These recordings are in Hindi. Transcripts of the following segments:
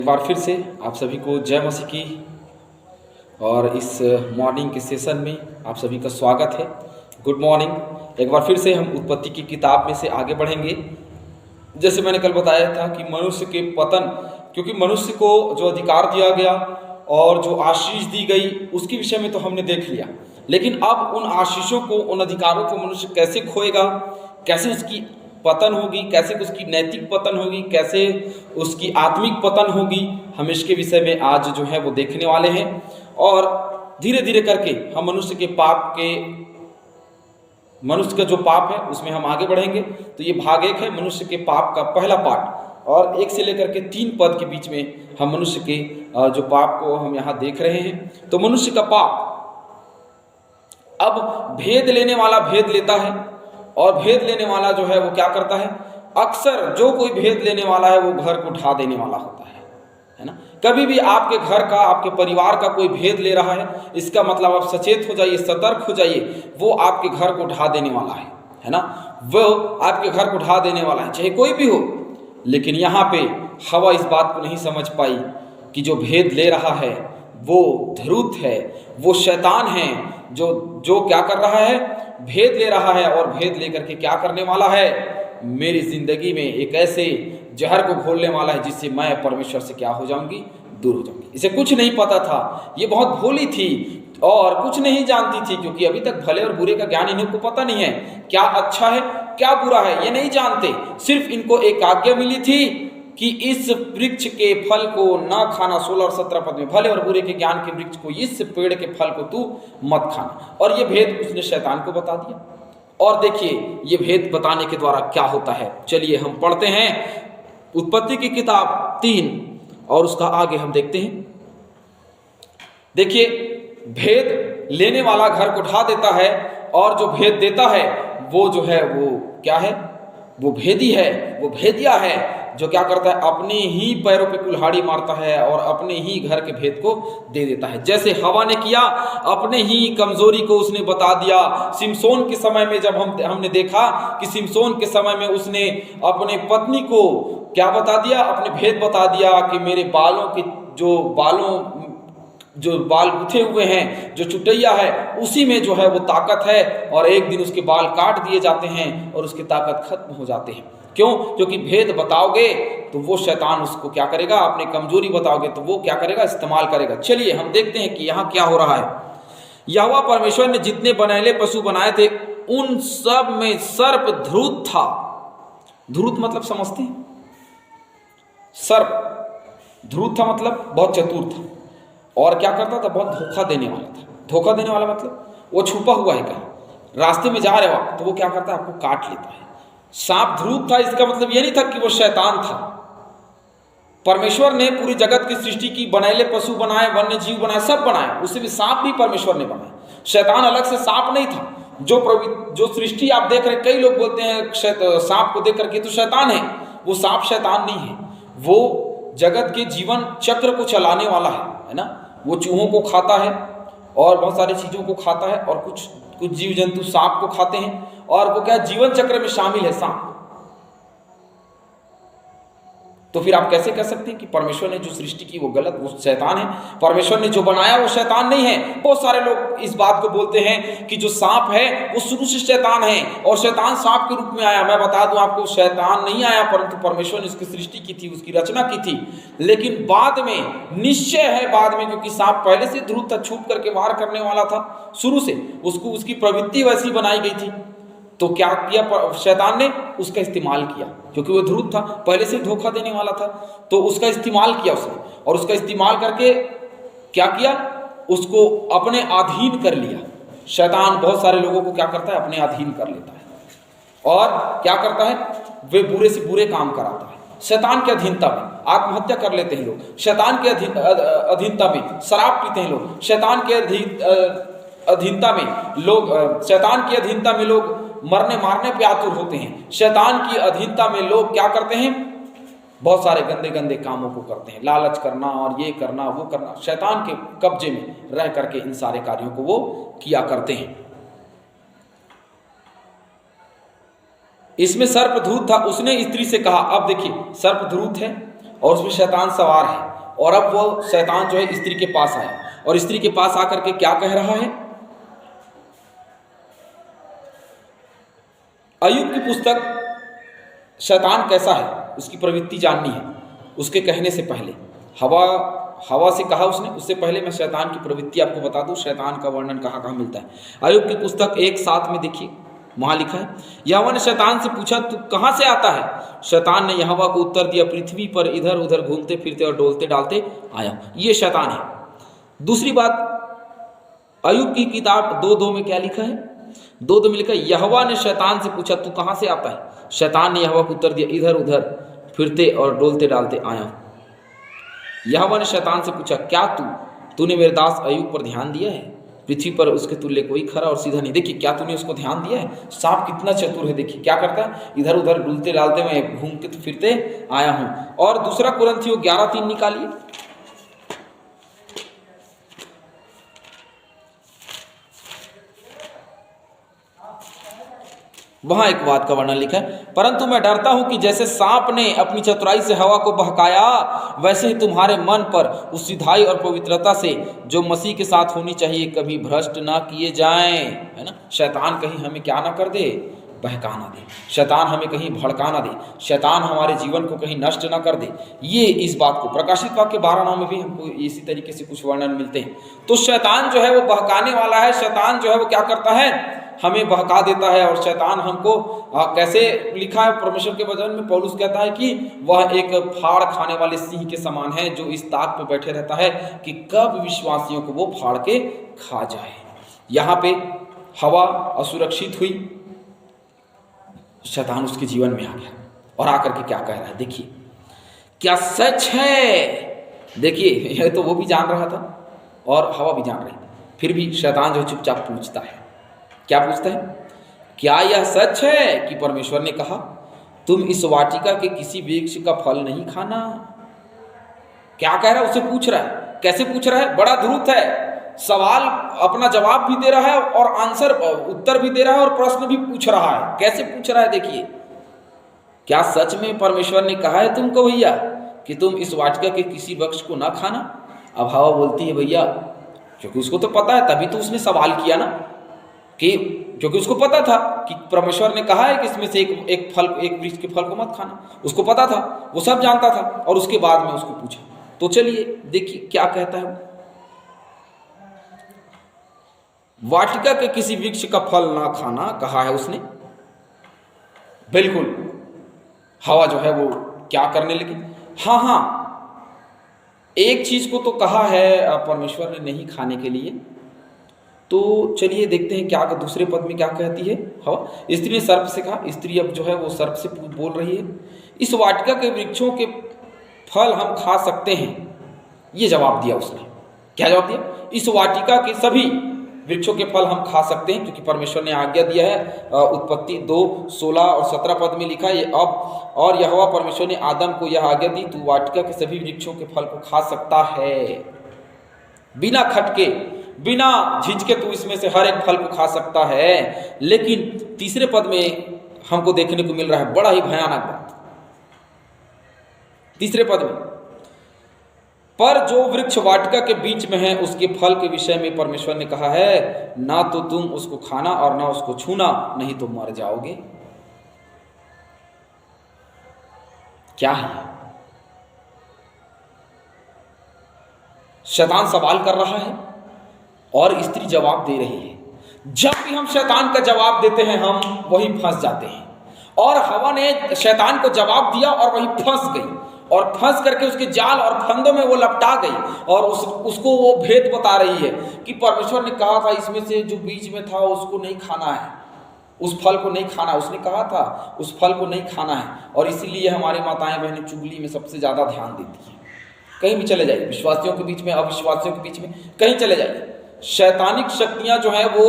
एक बार फिर से आप सभी को जय मसीह की। और इस मॉर्निंग के सेशन में आप सभी का स्वागत है। Good morning. एक बार फिर से हम उत्पत्ति की किताब में से आगे बढ़ेंगे। जैसे मैंने कल बताया था कि मनुष्य के पतन, क्योंकि मनुष्य को जो अधिकार दिया गया और जो आशीष दी गई उसके विषय में तो हमने देख लिया, लेकिन अब उन आशीषों को, उन अधिकारों को मनुष्य कैसे खोएगा, कैसे उसकी पतन होगी, कैसे उसकी नैतिक पतन होगी, कैसे उसकी आत्मिक पतन होगी, हम इसके विषय में आज जो है वो देखने वाले हैं। और धीरे धीरे करके हम मनुष्य का जो पाप है उसमें हम आगे बढ़ेंगे। तो ये भाग 1 है, मनुष्य के पाप का पहला पार्ट, और 1 से लेकर के 3 पद के बीच में हम मनुष्य के जो पाप को हम यहाँ देख रहे हैं। तो मनुष्य का पाप अब भेद लेने वाला भेद लेता है, और भेद लेने वाला जो है वो क्या करता है, अक्सर जो कोई भेद लेने वाला है वो घर को ढा देने वाला होता है ना। कभी भी आपके घर का, आपके परिवार का कोई भेद ले रहा है, इसका मतलब आप सचेत हो जाइए, सतर्क हो जाइए, वो आपके घर को ढा देने वाला है ना। वो आपके घर को ढा देने वाला है, चाहे कोई भी हो। लेकिन यहाँ पे हवा इस बात को नहीं समझ पाई कि जो भेद ले रहा है वो धूर्त है, वो शैतान है, जो क्या कर रहा है, भेद ले रहा है। और भेद लेकर के क्या करने वाला है, मेरी जिंदगी में एक ऐसे जहर को घोलने वाला है जिससे मैं परमेश्वर से क्या हो जाऊंगी, दूर हो जाऊंगी। इसे कुछ नहीं पता था, ये बहुत भोली थी और कुछ नहीं जानती थी, क्योंकि अभी तक भले और बुरे का ज्ञान इनको पता नहीं है। क्या अच्छा है क्या बुरा है ये नहीं जानते। सिर्फ इनको एक आज्ञा मिली थी कि इस वृक्ष के फल को ना खाना। 16 और 17 पद में, भले और बुरे के ज्ञान के वृक्ष को, इस पेड़ के फल को तू मत खाना। और ये भेद उसने शैतान को बता दिया। और देखिए ये भेद बताने के द्वारा क्या होता है। चलिए हम पढ़ते हैं उत्पत्ति की किताब 3 और उसका आगे हम देखते हैं। देखिए, भेद लेने वाला घर को ढा देता है, और जो भेद देता है वो जो है वो क्या है, वो भेदी है, वो भेदिया है, जो क्या करता है, अपने ही पैरों पे कुल्हाड़ी मारता है और अपने ही घर के भेद को दे देता है। जैसे हवा ने किया, अपने ही कमजोरी को उसने बता दिया। सिमसोन के समय में जब हमने देखा कि सिमसोन के समय में उसने अपने पत्नी को क्या बता दिया, अपने भेद बता दिया कि मेरे बालों के जो बाल गुथे हुए हैं, जो चुटैया है, उसी में जो है वो ताकत है। और एक दिन उसके बाल काट दिए जाते हैं और उसकी ताकत खत्म हो जाते हैं। क्यों? क्योंकि भेद बताओगे तो वो शैतान उसको क्या करेगा, अपनी कमजोरी बताओगे तो वो क्या करेगा, इस्तेमाल करेगा। चलिए हम देखते हैं कि यहाँ क्या हो रहा है। यहोवा परमेश्वर ने जितने बनैले पशु बनाए थे उन सब में सर्प धूर्त था। धूर्त मतलब समझते हैं? सर्प धूर्त था मतलब बहुत चतुर था, और क्या करता था, बहुत धोखा देने वाला था। धोखा देने वाला मतलब वो छुपा हुआ है, कहीं रास्ते में जा रहे हो आप तो वो क्या करता है, आपको काट लेता है। सांप धूर्त था, इसका मतलब ये नहीं था कि वो शैतान था। परमेश्वर ने पूरी जगत की सृष्टि की, बनैले पशु बनाए, वन्य जीव बनाए, सब बनाए, उससे भी सांप भी परमेश्वर ने बनाया। शैतान अलग से सांप नहीं था। जो सृष्टि आप देख रहे, कई लोग बोलते हैं सांप को देख करके तो शैतान है। वो सांप शैतान नहीं है, वो जगत के जीवन चक्र को चलाने वाला है ना। वो चूहों को खाता है और बहुत सारी चीजों को खाता है, और कुछ जीव जंतु सांप को खाते हैं, और वो क्या जीवन चक्र में शामिल है सांप। तो फिर आप कैसे कह सकते हैं कि परमेश्वर ने जो सृष्टि की वो गलत, वो शैतान है? परमेश्वर ने जो बनाया वो शैतान नहीं है। बहुत सारे लोग इस बात को बोलते हैं कि जो सांप है वो शुरू से शैतान है और शैतान सांप के रूप में आया। मैं बता दूं आपको, शैतान नहीं आया, परंतु परमेश्वर ने उसकी सृष्टि की थी, उसकी रचना की थी। लेकिन बाद में निश्चय है, बाद में, क्योंकि सांप पहले से धूर्त था, छुप करके वार करने वाला था शुरू से, उसको उसकी प्रवृत्ति वैसी बनाई गई थी। तो क्या किया शैतान ने, उसका इस्तेमाल किया, क्योंकि वो धूर्त था, पहले से धोखा देने वाला था, तो उसका इस्तेमाल किया उसने। और उसका इस्तेमाल करके क्या किया, उसको अपने अधीन कर लिया। शैतान बहुत सारे लोगों को क्या करता है, अपने अधीन कर लेता है, और क्या करता है, वे बुरे से बुरे काम कराता है। शैतान की अधीनता में आत्महत्या कर लेते हैं लोग, शैतान के अधीनता में शराब पीते हैं लोग, शैतान के अधीनता में लोग, शैतान की अधीनता में लोग मरने मारने पे आतुर होते हैं। शैतान की अधीनता में लोग क्या करते हैं, बहुत सारे गंदे गंदे कामों को करते हैं, लालच करना और ये करना वो करना। शैतान के कब्जे में रह करके इन सारे कार्यों को वो किया करते हैं। इसमें सर्प धूर्त था, उसने स्त्री से कहा। अब देखिए, सर्प धूर्त है और उसमें शैतान सवार है। और अब वो शैतान जो है स्त्री के पास आया और स्त्री के पास आकर के क्या कह रहा है। अय्यूब की पुस्तक शैतान कैसा है उसकी प्रवृत्ति जाननी है। उसके कहने से पहले हवा से कहा उसने, उससे पहले मैं शैतान की प्रवृत्ति आपको बता दूं, शैतान का वर्णन कहाँ कहाँ मिलता है। अय्यूब की पुस्तक 1:7 में देखिए, वहां लिखा है, यहोवा ने शैतान से पूछा तू कहाँ से आता है। शैतान ने यहोवा को उत्तर दिया, पृथ्वी पर इधर उधर घूमते फिरते और डोलते डालते आया। ये शैतान है। दूसरी बात, अय्यूब की किताब 2:2 में क्या लिखा है, 2:2 में लिखा है, यहोवा ने शैतान से पूछा तू कहाँ से आता है। शैतान ने यहोवा को उत्तर दिया, इधर उधर फिरते और डोलते डालते आया। यहोवा ने शैतान से पूछा, क्या तूने मेरे दास अय्यूब पर ध्यान दिया है। पृथ्वी पर उसके तुल्य कोई खरा और सीधा नहीं। देखिए क्या तूने उसको ध्यान दिया है। सांप कितना चतुर है, देखिए क्या करता है, इधर उधर डुलते डालते मैं घूमते फिरते आया हूं। और दूसरा कुरिन्थियों 11:3 निकालिए। वहां एक बात का वर्णन लिखा है, परंतु मैं डरता हूं कि जैसे सांप ने अपनी चतुराई से हवा को बहकाया, वैसे ही तुम्हारे मन पर उस सिधाई और पवित्रता से जो मसीह के साथ होनी चाहिए कभी भ्रष्ट ना किए जाएं। है ना, शैतान कहीं हमें क्या ना कर दे, बहका ना दे, शैतान हमें कहीं भड़का ना दे, शैतान हमारे जीवन को कहीं नष्ट ना कर दे। ये इस बात को प्रकाशित वाक्य 12:9 में भी हमको इसी तरीके से कुछ वर्णन मिलते हैं। तो शैतान जो है वो बहकाने वाला है। शैतान जो है वो क्या करता है, हमें बहका देता है। और शैतान हमको कैसे लिखा है परमेश्वर के वचन में, पौलुस कहता है कि वह एक फाड़ खाने वाले सिंह के समान है जो इस ताक पर बैठे रहता है कि कब विश्वासियों को वो फाड़ के खा जाए। यहाँ पे हवा असुरक्षित हुई, शैतान उसके जीवन में आ गया और आकर के क्या कह रहा है, देखिए क्या सच है। देखिए यह तो वो भी जान रहा था और हवा भी जान रही थी, फिर भी शैतान जो चुपचाप पूछता है, क्या पूछता है, क्या यह सच है कि परमेश्वर ने कहा तुम इस वाटिका के किसी वृक्ष का फल नहीं खाना। क्या कह रहा है, उसे पूछ रहा है। कैसे पूछ रहा है, बड़ा धूर्त है, सवाल अपना जवाब भी दे रहा है और आंसर उत्तर भी दे रहा है और प्रश्न भी पूछ रहा है। कैसे पूछ रहा है, देखिए, क्या सच में परमेश्वर ने कहा है तुमको भैया कि तुम इस वाटिका के किसी वृक्ष को ना खाना। अब हवा बोलती है, भैया क्योंकि उसको तो पता है, तभी तो उसने सवाल किया ना, कि क्योंकि उसको पता था कि परमेश्वर ने कहा है कि इसमें से एक वृक्ष के फल को मत खाना। उसको पता था, वो सब जानता था, और उसके बाद में उसको पूछा। तो चलिए देखिए क्या कहता है, वाटिका के किसी वृक्ष का फल ना खाना कहा है उसने। बिल्कुल हवा जो है वो क्या करने लगी, हाँ एक चीज को तो कहा है परमेश्वर ने नहीं खाने के लिए। तो चलिए देखते हैं क्या दूसरे पद में क्या कहती है हवा। स्त्री ने सर्प से कहा, स्त्री अब जो है वो सर्प से बोल रही है, इस वाटिका के वृक्षों के फल हम खा सकते हैं। ये जवाब दिया उसने। क्या जवाब दिया, इस वाटिका के सभी वृक्षों के फल हम खा सकते हैं क्योंकि परमेश्वर ने आज्ञा दिया है। उत्पत्ति 2:16 और 17 पद में लिखा है, अब और यहोवा परमेश्वर ने आदम को यह आज्ञा दी, तू वाटिका के सभी वृक्षों के फल को खा सकता है, बिना खटके बिना झिझके तू इसमें से हर एक फल को खा सकता है। लेकिन तीसरे पद में हमको देखने को मिल रहा है बड़ा ही भयानक बात। तीसरे पद में, पर जो वृक्ष वाटिका के बीच में है उसके फल के विषय में परमेश्वर ने कहा है, ना तो तुम उसको खाना और ना उसको छूना, नहीं तो मर जाओगे। क्या है, शैतान सवाल कर रहा है और स्त्री जवाब दे रही है। जब भी हम शैतान का जवाब देते हैं हम वही फंस जाते हैं, और हवा ने शैतान को जवाब दिया और वही फंस गई, और फंस करके उसके जाल और फंदों में वो लपटा गई, और उसको वो भेद बता रही है कि परमेश्वर ने कहा था इसमें से जो बीच में था उसको नहीं खाना है, उस फल को नहीं खाना, उसने कहा था उस फल को नहीं खाना है। और इसीलिए हमारी माताएं बहनें चुगली में सबसे ज़्यादा ध्यान देती हैं। कहीं भी चले जाइए, विश्वासियों के बीच में अविश्वासियों के बीच में कहीं चले जाइए, शैतानिक शक्तियां जो है वो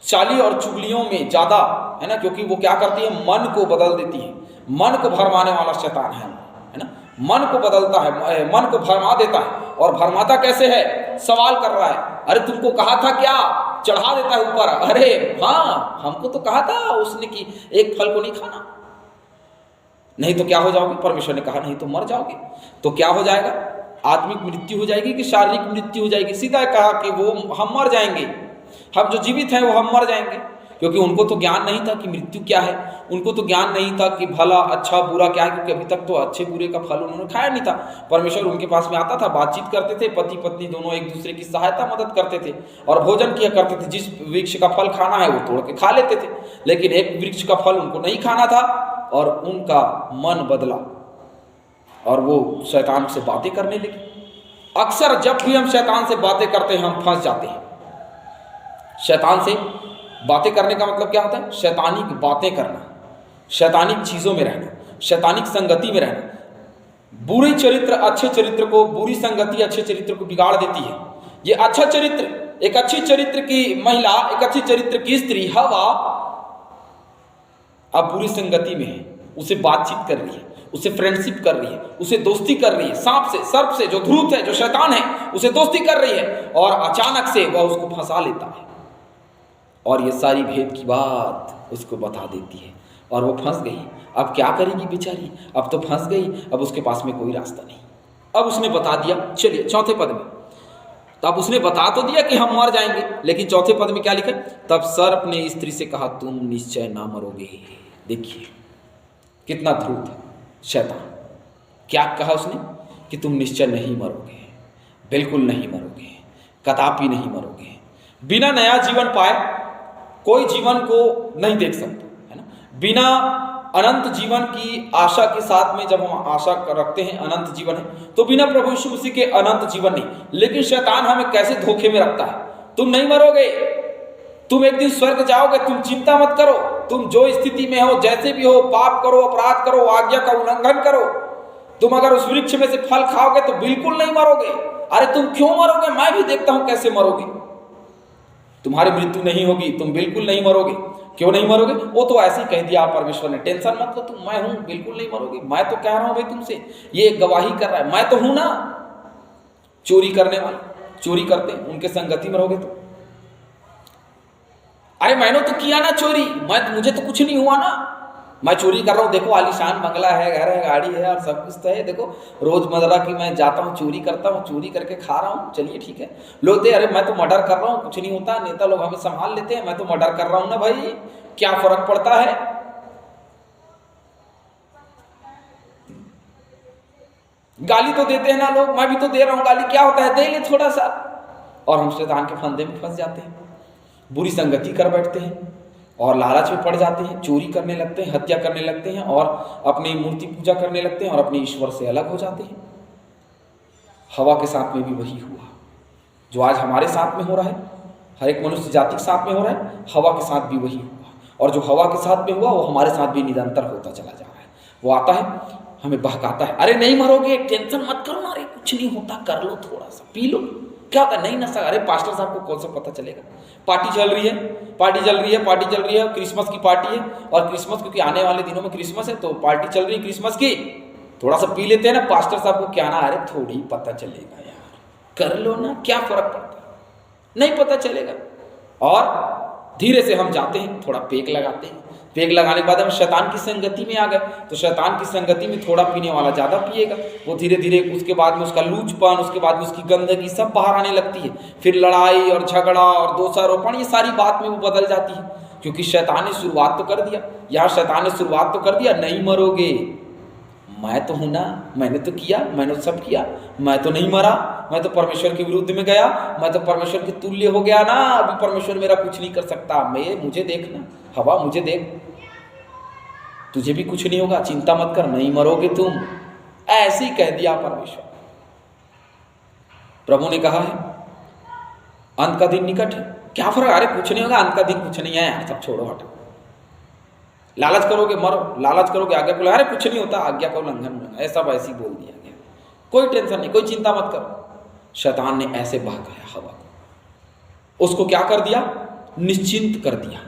चाली और चुगलियों में ज़्यादा है ना, क्योंकि वो क्या करती है, मन को बदल देती है। मन को भरमाने वाला शैतान है ना, मन को बदलता है, मन को भरमा देता है। और भरमाता कैसे है, सवाल कर रहा है, अरे तुमको कहा था क्या, चढ़ा देता है ऊपर, अरे हाँ हमको तो कहा था उसने कि एक फल को नहीं खाना। नहीं तो क्या हो जाओगे? परमेश्वर ने कहा नहीं तो मर जाओगे। तो क्या हो जाएगा? आत्मिक मृत्यु हो जाएगी कि शारीरिक मृत्यु हो जाएगी? सीधा कहा कि वो हम मर जाएंगे, हम जो जीवित हैं वो हम मर जाएंगे, क्योंकि उनको तो ज्ञान नहीं था कि मृत्यु क्या है, उनको तो ज्ञान नहीं था कि भला अच्छा बुरा क्या है, क्योंकि अभी तक तो अच्छे बुरे का फल उन्होंने खाया नहीं था। परमेश्वर उनके पास में आता था, बातचीत करते थे, पति पत्नी दोनों एक दूसरे की सहायता मदद करते थे और भोजन किया करते थे। जिस वृक्ष का फल खाना है वो तोड़ के खा लेते थे, लेकिन एक वृक्ष का फल उनको नहीं खाना था और उनका मन बदला और वो शैतान से बातें करने लगे। अक्सर जब भी हम शैतान से बातें करते हैं हम फंस जाते हैं। शैतान से बातें करने का मतलब क्या होता है? शैतानिक बातें करना, शैतानिक चीज़ों में रहना, शैतानिक संगति में रहना। बुरे चरित्र अच्छे चरित्र को, बुरी संगति अच्छे चरित्र को बिगाड़ देती है। ये अच्छा चरित्र, एक अच्छी चरित्र की महिला, एक अच्छी चरित्र की स्त्री हवा अब बुरी संगति में है, उसे बातचीत कर रही है, उसे फ्रेंडशिप कर रही है, उसे दोस्ती कर रही है, सांप से, सर्प से, जो धूर्त है, जो शैतान है, उसे दोस्ती कर रही है और अचानक से वह उसको फंसा लेता है और ये सारी भेद की बात उसको बता देती है और वो फंस गई। अब क्या करेगी बेचारी? अब तो फंस गई, अब उसके पास में कोई रास्ता नहीं। अब उसने बता दिया, चलिए चौथे पद में, तब उसने बता तो दिया कि हम मर जाएंगे, लेकिन चौथे पद में क्या लिखा? तब सर्प ने स्त्री से कहा तुम निश्चय ना मरोगे। देखिए कितना धूर्त है शैतान। क्या कहा उसने? कि तुम निश्चय नहीं मरोगे, बिल्कुल नहीं मरोगे, कदापि नहीं मरोगे। बिना नया जीवन पाए कोई जीवन को नहीं देख सकता, है ना। बिना अनंत जीवन की आशा के साथ में जब हम आशा रखते हैं अनंत जीवन है, तो बिना प्रभु यीशु मसीह के अनंत जीवन नहीं। लेकिन शैतान हमें कैसे धोखे में रखता है? तुम नहीं मरोगे, तुम एक दिन स्वर्ग जाओगे, तुम चिंता मत करो, तुम जो स्थिति में हो, जैसे भी हो, पाप करो, अपराध करो, आज्ञा का उल्लंघन करो, तुम अगर उस वृक्ष में से फल खाओगे तो बिल्कुल नहीं मरोगे। अरे तुम क्यों मरोगे? मैं भी देखता हूं कैसे मरोगे। तुम्हारी मृत्यु नहीं होगी, तुम बिल्कुल नहीं मरोगे। क्यों नहीं मरोगे? वो तो ऐसे ही कह दिया परमेश्वर ने, टेंशन मत लो तुम, मैं हूं, बिल्कुल नहीं मरोगे। मैं तो कह रहा हूं भाई तुमसे, ये गवाही कर रहा है, मैं तो हूं ना। चोरी करने वाले चोरी करते हैं, उनके संगति में रहोगे तो, अरे मैंने तो किया ना चोरी, मुझे तो कुछ नहीं हुआ ना, मैं चोरी कर रहा हूँ, देखो आलीशान बंगला है, घर है, गाड़ी है और सब कुछ तो है, देखो रोजमर्रा की मैं जाता हूँ, चोरी करता हूँ, चोरी करके खा रहा हूँ, चलिए ठीक है। लोग दे, अरे मैं तो मर्डर कर रहा हूँ, कुछ नहीं होता, नेता लोग हमें संभाल लेते हैं, मैं तो मर्डर कर रहा हूँ ना भाई, क्या फर्क पड़ता है? गाली तो देते हैं ना लोग, मैं भी तो दे रहा हूँ गाली, क्या होता है, दे ले थोड़ा सा। और हम शैतान के फंदे में फंस जाते हैं, बुरी संगति कर बैठते हैं और लालच में पड़ जाते हैं, चोरी करने लगते हैं, हत्या करने लगते हैं और अपनी मूर्ति पूजा करने लगते हैं और अपने ईश्वर से अलग हो जाते हैं। हवा के साथ में भी वही हुआ जो आज हमारे साथ में हो रहा है, हर एक मनुष्य जाति के साथ में हो रहा है, हवा के साथ भी वही हुआ। और जो हवा के साथ में हुआ वो हमारे साथ भी निरंतर होता चला जा रहा है। वो आता है, हमें बहकाता है, अरे नहीं मरोगे, टेंशन मत करो ना, अरे कुछ नहीं होता, कर लो थोड़ा सा, पी लो, क्या होता है, नहीं नशा, अरे पास्टर साहब को कौन सा पता चलेगा, पार्टी चल रही है, पार्टी चल रही है, पार्टी चल रही है, क्रिसमस की पार्टी है, और क्रिसमस क्योंकि आने वाले दिनों में क्रिसमस है तो पार्टी चल रही है क्रिसमस की, थोड़ा सा पी लेते हैं ना, पास्टर साहब को क्या ना, अरे थोड़ी पता चलेगा यार, कर लो ना, क्या फर्क पड़ता है, नहीं पता चलेगा। और धीरे से हम जाते हैं, थोड़ा पेक लगाते हैं, पेक लगाने के बाद हम शैतान की संगति में आ गए, तो शैतान की संगति में थोड़ा पीने वाला ज़्यादा पिएगा, वो धीरे धीरे उसके बाद में उसका लूचपन, उसके बाद में उसकी गंदगी सब बाहर आने लगती है, फिर लड़ाई और झगड़ा और दोषारोपण, ये सारी बात में वो बदल जाती है, क्योंकि शैतान ने शुरुआत तो कर दिया। यहाँ शैतान ने शुरुआत तो कर दिया, नहीं मरोगे, मैं तो हूं ना, मैंने तो किया, मैंने सब किया, मैं तो नहीं मरा, मैं तो परमेश्वर के विरुद्ध में गया, मैं तो परमेश्वर के तुल्य हो गया ना, अभी परमेश्वर मेरा कुछ नहीं कर सकता, मुझे देखना, हवा मुझे देख, तुझे भी कुछ नहीं होगा, चिंता मत कर, नहीं मरोगे तुम, ऐसे ही कह दिया परमेश्वर। प्रभु ने कहा है अंत का दिन निकट है, क्या फर्क, अरे कुछ नहीं होगा, अंत का दिन कुछ नहीं है यार, सब छोड़ो हटो, लालच करोगे मरो, लालच करोगे आज्ञा को, अरे कुछ नहीं होता, आज्ञा का उल्लंघन, ऐसा वैसे ही बोल दिया गया, कोई टेंशन नहीं, कोई चिंता मत करो। शैतान ने ऐसे बहकाया हवा को, उसको क्या कर दिया, निश्चिंत कर दिया,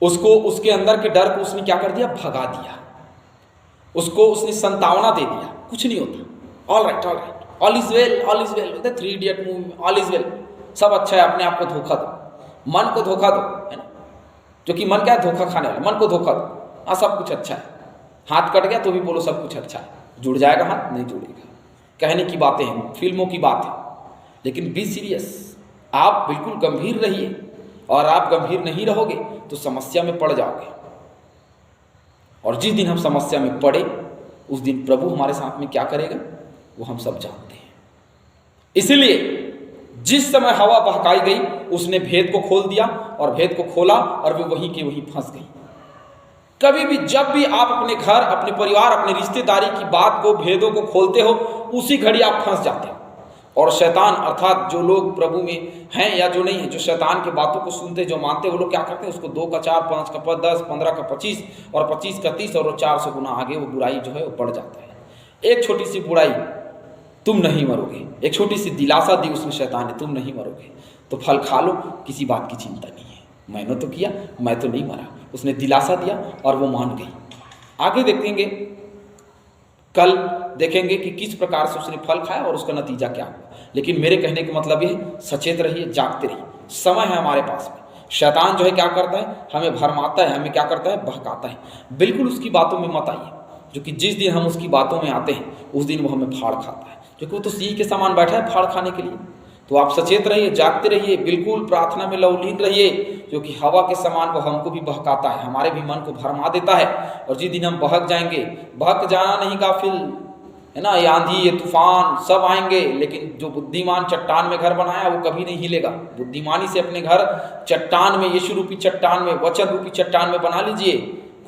उसको उसके अंदर के डर को उसने क्या कर दिया, भगा दिया, उसको उसने संतावना दे दिया, कुछ नहीं होता, all right, all is well, all is well, 3 idiot movie में ऑल इज वेल, सब अच्छा है, अपने आप को धोखा दो, मन को धोखा दो, है ना, जो कि मन क्या है, धोखा खाने वाला, मन को धोखा दो, हाँ सब कुछ अच्छा है, हाथ कट गया तो भी बोलो सब कुछ अच्छा है, जुड़ जाएगा हाथ, नहीं जुड़ेगा। कहने की बातें हैं, फिल्मों की बात है, लेकिन बी सीरियस। आप बिल्कुल गंभीर रहिए, और आप गंभीर नहीं रहोगे तो समस्या में पड़ जाओगे, और जिस दिन हम समस्या में पड़े उस दिन प्रभु हमारे साथ में क्या करेगा वो हम सब जानते हैं। इसलिए जिस समय हवा बहकाई गई उसने भेद को खोल दिया, और भेद को खोला और वे वहीं के वहीं फंस गई। कभी भी जब भी आप अपने घर, अपने परिवार, अपने रिश्तेदारी की बात को, भेदों को खोलते हो, उसी घड़ी आप फंस जाते हो। और शैतान अर्थात जो लोग प्रभु में हैं या जो नहीं है, जो शैतान की बातों को सुनते, जो मानते, वो लोग क्या करते हैं, उसको 2 का 4, 5 का 10, 15 का 25 और 25 का 30 और 400 गुना आगे वो बुराई जो है वो बढ़ जाता है। एक छोटी सी बुराई, तुम नहीं मरोगे, एक छोटी सी दिलासा दी उसने शैतान ने, तुम नहीं मरोगे, तो फल खा लो, किसी बात की चिंता नहीं है, मैंने तो किया, मैं तो नहीं मरा। उसने दिलासा दिया और वो मान गई। आगे देखेंगे, कल देखेंगे कि किस प्रकार से उसने फल खाया और उसका नतीजा क्या हुआ। लेकिन मेरे कहने का मतलब ये है, सचेत रहिए, जागते रहिए, समय है हमारे पास में। शैतान जो है क्या करता है, हमें भरमाता है, हमें क्या करता है, बहकाता है। बिल्कुल उसकी बातों में मत आइए, जो कि जिस दिन हम उसकी बातों में आते हैं उस दिन वो हमें फाड़ खाता है, क्योंकि वो तो सिंह के समान बैठा है फाड़ खाने के लिए। तो आप सचेत रहिए, जागते रहिए, बिल्कुल प्रार्थना में लवलीन रहिए, क्योंकि हवा के समान वो हमको भी बहकाता है, हमारे भी मन को भरमा देता है। और जिस दिन हम बहक जाएंगे, बहक जाना नहीं गाफिल, है ना, ये आंधी, ये तूफान सब आएंगे, लेकिन जो बुद्धिमान चट्टान में घर बनाया वो कभी नहीं हिलेगा। बुद्धिमानी से अपने घर चट्टान में, यीशु रूपी चट्टान में, वचन रूपी चट्टान में बना लीजिए,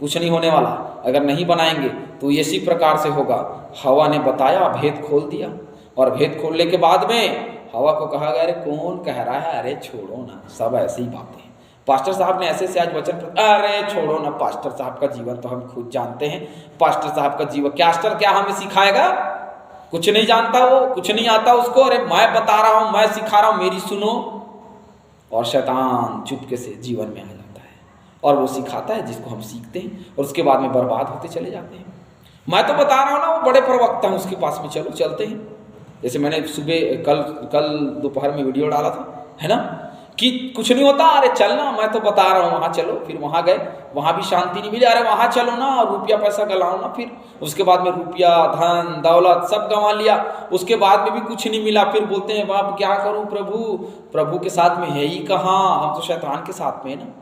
कुछ नहीं होने वाला। अगर नहीं बनाएंगे तो इसी प्रकार से होगा। हवा ने बताया, भेद खोल दिया, और भेद खोलने के बाद में हवा को कहा गया, अरे कौन कह रहा है, अरे छोड़ो ना, सब ऐसी ही बातें। पास्टर साहब ने ऐसे से आज वचन, अरे छोड़ो ना, पास्टर साहब का जीवन तो हम खुद जानते हैं। पास्टर साहब का जीवन, पास्टर क्या हमें सिखाएगा, कुछ नहीं जानता वो, कुछ नहीं आता उसको। अरे मैं बता रहा हूं, मैं सिखा रहा हूं, मेरी सुनो। और शैतान चुपके से जीवन में आ जाता है और वो सिखाता है जिसको हम सीखते हैं, और उसके बाद में बर्बाद होते चले जाते हैं। मैं तो बता रहा हूं ना, वो बड़े प्रवक्ता हैं, उसके पास में चलो, चलते हैं। जैसे मैंने सुबह कल दोपहर में वीडियो डाला था, है ना, कि कुछ नहीं होता, अरे चलना, मैं तो बता रहा हूँ, वहाँ चलो। फिर वहाँ गए, वहाँ भी शांति नहीं मिली, अरे वहाँ चलो ना, रुपया पैसा गलाओ ना। फिर उसके बाद में रुपया, धन दौलत सब गंवा लिया, उसके बाद में भी कुछ नहीं मिला। फिर बोलते हैं, बाप क्या करूँ, प्रभु के साथ में है ही कहाँ, हम तो शैतान के साथ में है ना।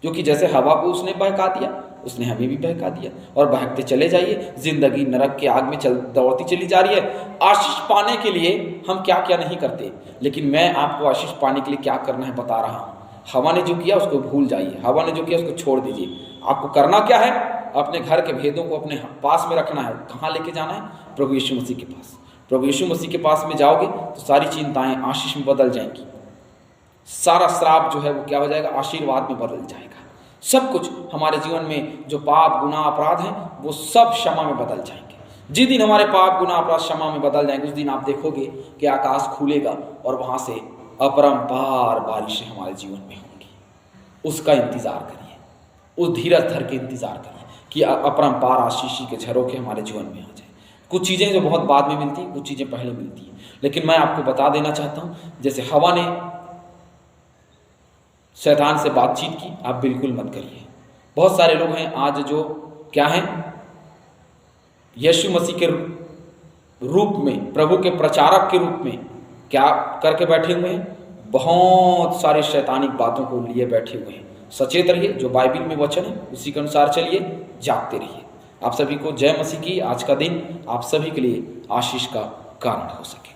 क्योंकि जैसे हवा को उसने बहका दिया, उसने हमें भी बहका दिया, और बहकते चले जाइए। जिंदगी नरक के आग में दौड़ती चली जा रही है। आशीष पाने के लिए हम क्या क्या नहीं करते, लेकिन मैं आपको आशीष पाने के लिए क्या करना है बता रहा हूँ। हवा ने जो किया उसको भूल जाइए, हवा ने जो किया उसको छोड़ दीजिए। आपको करना क्या है, अपने घर के भेदों को अपने पास में रखना है। कहाँ लेके जाना है, प्रभु यीशु मसीह के पास। प्रभु यीशु मसीह के पास में जाओगे तो सारी चिंताएं आशीष में बदल जाएंगी, सारा श्राप जो है वो क्या हो जाएगा, आशीर्वाद में बदल जाएगा। सब कुछ हमारे जीवन में जो पाप गुनाह अपराध हैं वो सब क्षमा में बदल जाएंगे। जिस दिन हमारे पाप गुनाह अपराध क्षमा में बदल जाएंगे, उस दिन आप देखोगे कि आकाश खुलेगा और वहाँ से अपरंपार बारिशें हमारे जीवन में होंगी। उसका इंतज़ार करिए, उस धीरज धर के इंतज़ार करिए कि अपरंपार आशीष के झरोखे हमारे जीवन में आ जाए। कुछ चीज़ें जो बहुत बाद में मिलती हैं, कुछ चीज़ें पहले मिलती हैं, लेकिन मैं आपको बता देना चाहता हूँ, जैसे हवा ने शैतान से बातचीत की, आप बिल्कुल मत करिए। बहुत सारे लोग हैं आज जो क्या हैं, यीशु मसीह के रूप में, प्रभु के प्रचारक के रूप में क्या करके बैठे हुए हैं, बहुत सारे शैतानिक बातों को लिए बैठे हुए हैं। सचेत रहिए, जो बाइबिल में वचन है उसी के अनुसार चलिए, जागते रहिए। आप सभी को जय मसीह की। आज का दिन आप सभी के लिए आशीष का कारण हो सके।